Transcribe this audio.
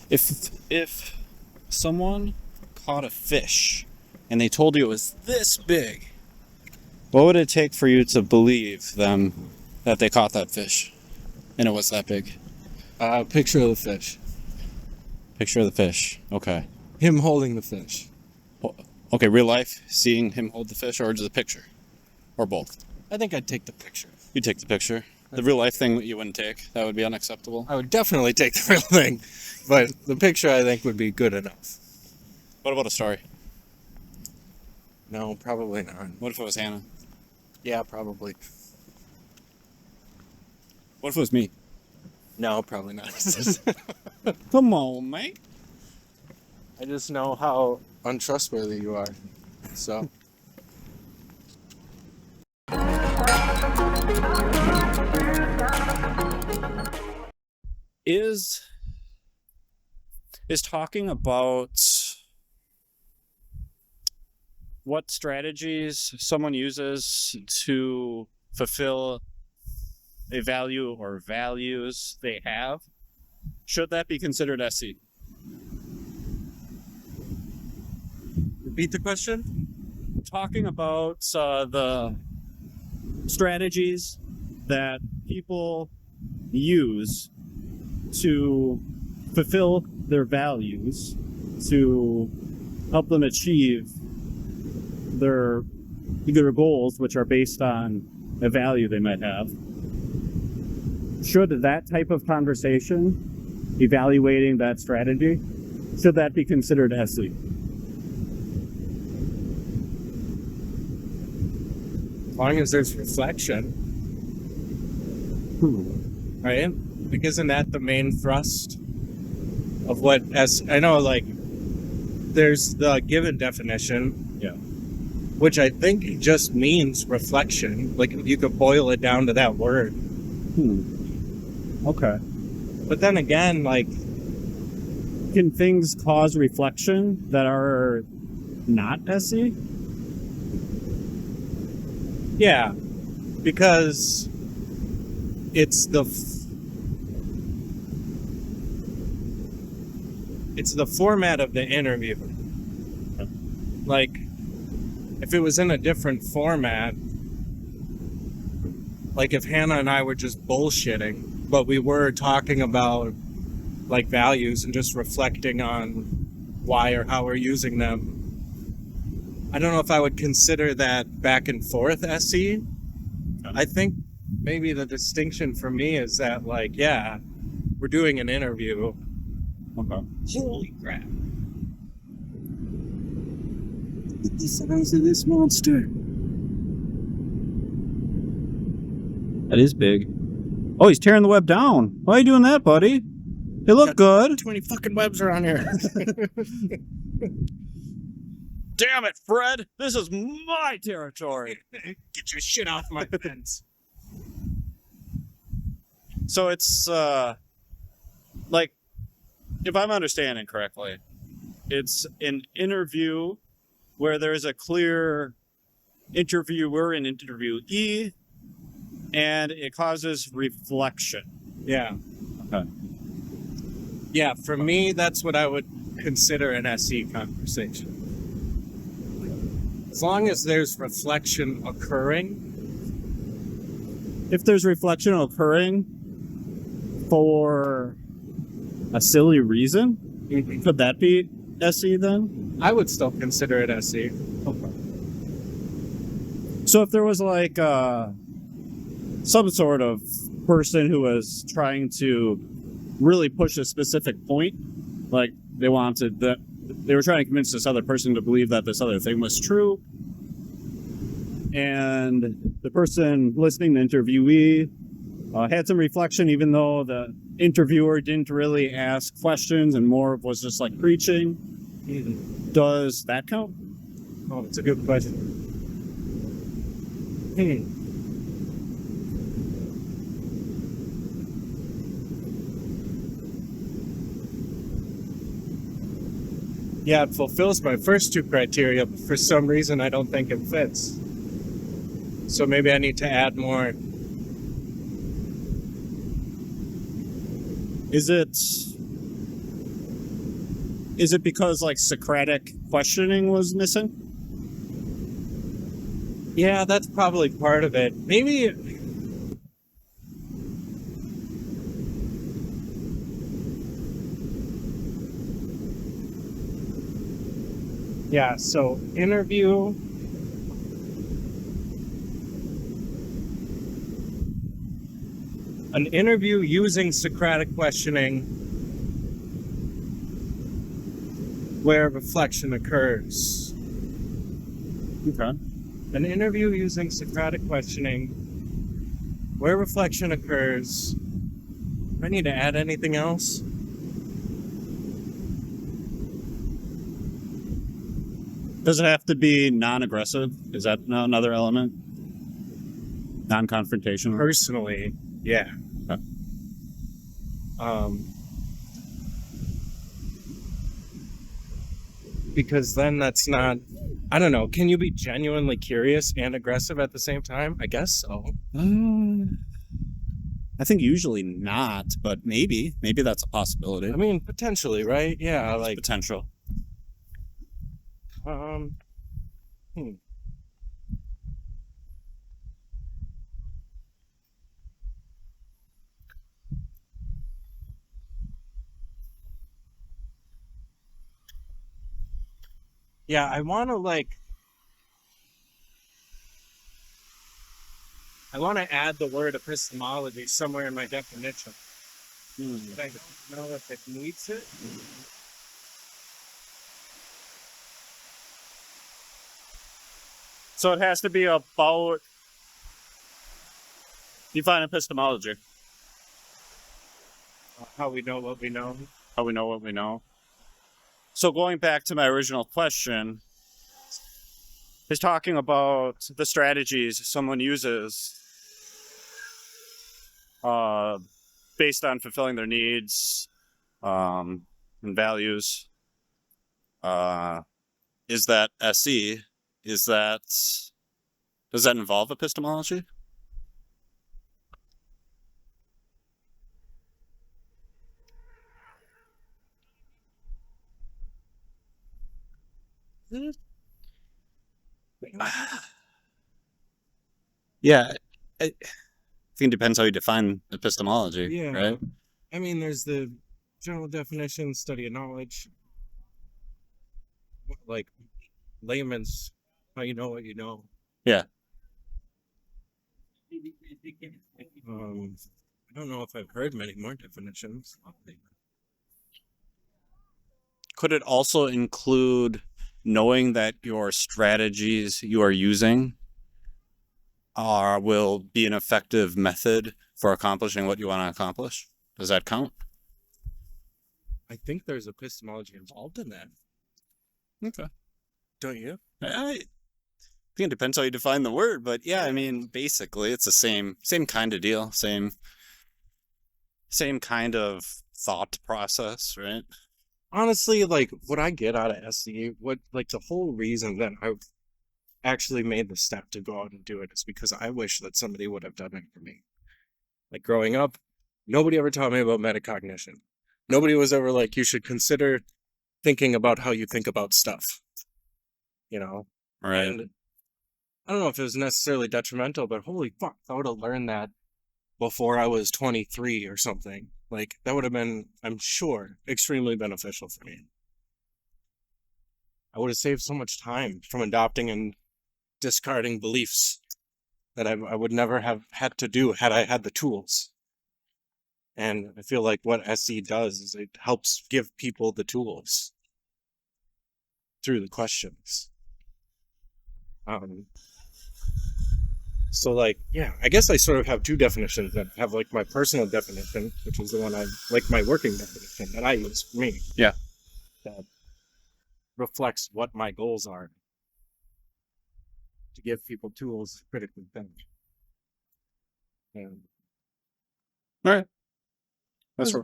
If someone caught a fish and they told you it was this big, what would it take for you to believe them that they caught that fish and it was that big? Picture of the fish. Picture of the fish. Okay. Him holding the fish. Okay, real life, seeing him hold the fish, or just a picture? Or both? I think I'd take the picture. You'd take the picture. The real life thing you wouldn't take. That would be unacceptable. I would definitely take the real thing, but the picture I think would be good enough. What about a story? No, probably not. What if it was Hannah? Yeah, probably. What if it was me? No, probably not. Come on, mate. I just know how untrustworthy you are. So. Is talking about what strategies someone uses to fulfill a value or values they have, should that be considered SE? Repeat the question? Talking about the strategies that people use to fulfill their values, to help them achieve their goals, which are based on a value they might have. Should that type of conversation, evaluating that strategy, should that be considered SE? As long as there's reflection. Right? Like, isn't that the main thrust of what I know, like, there's the given definition. Yeah. Which I think just means reflection. Like, you could boil it down to that word. Okay. But then again, like, can things cause reflection that are not SE? Yeah, because it's the format of the interview. Like, if it was in a different format, like if Hannah and I were just bullshitting, but we were talking about like values and just reflecting on why or how we're using them, I don't know if I would consider that back and forth SE. I think maybe the distinction for me is that, like, yeah, we're doing an interview. Okay. Holy crap. The size of this monster. That is big. Oh, he's tearing the web down. Why are you doing that, buddy? They look good. Too many fucking webs around here. Damn it, Fred! This is my territory. Get your shit off my fence. So it's like, if I'm understanding correctly, it's an interview where there's a clear interviewer and interviewee, and it causes reflection. Yeah. Okay. Yeah, for me, that's what I would consider an SE conversation. As long as there's reflection occurring. If there's reflection occurring for a silly reason, could that be SE then? I would still consider it SE. Okay. So if there was like some sort of person who was trying to really push a specific point, like they were trying to convince this other person to believe that this other thing was true, and the person listening, the interviewee, had some reflection, even though the interviewer didn't really ask questions and more was just like preaching. Does that count? Oh, it's a good question. Yeah, it fulfills my first two criteria, but for some reason I don't think it fits. So maybe I need to add more. Is it Is it because like Socratic questioning was missing? Yeah, that's probably part of it. Maybe. Yeah, so interview. An interview using Socratic questioning where reflection occurs. Okay. An interview using Socratic questioning where reflection occurs. Do I need to add anything else? Does it have to be non-aggressive? Is that another element? Non-confrontational? Personally, yeah. Okay. Because then that's not, I don't know, can you be genuinely curious and aggressive at the same time? I guess so. I think usually not, but maybe that's a possibility. I mean, potentially, right? Yeah, like, Potential. yeah, I want to add the word epistemology somewhere in my definition. But I don't know if it needs it. So it has to be about define epistemology. How we know what we know. How we know what we know. So going back to my original question, is talking about the strategies someone uses based on fulfilling their needs and values. Is that SE? Does that involve epistemology? Yeah, I think it depends how you define epistemology, Yeah. right? I mean, there's the general definition, study of knowledge. Like, layman's, how you know what you know. Yeah. I don't know if I've heard many more definitions. Could it also include knowing that your strategies you are using will be an effective method for accomplishing what you want to accomplish? Does that count? I think there's epistemology involved in that. Okay. Don't you? I think it depends how you define the word, but yeah, I mean, basically it's the same kind of deal, same kind of thought process, right? Honestly, like, what I get out of SE, the whole reason that I actually made the step to go out and do it is because I wish that somebody would have done it for me. Like, growing up, nobody ever taught me about metacognition. Nobody was ever like, you should consider thinking about how you think about stuff. You know? Right. And I don't know if it was necessarily detrimental, but holy fuck, I would have learned that before I was 23 or something. Like, that would have been, I'm sure, extremely beneficial for me. I would have saved so much time from adopting and discarding beliefs that I would never have had to do had I had the tools. And I feel like what SE does is it helps give people the tools through the questions. So, like, yeah, I guess I sort of have two definitions. That have, like, my personal definition, which is the one like my working definition that I use for me. Yeah. That reflects what my goals are. To give people tools to critically think. All right. That's good.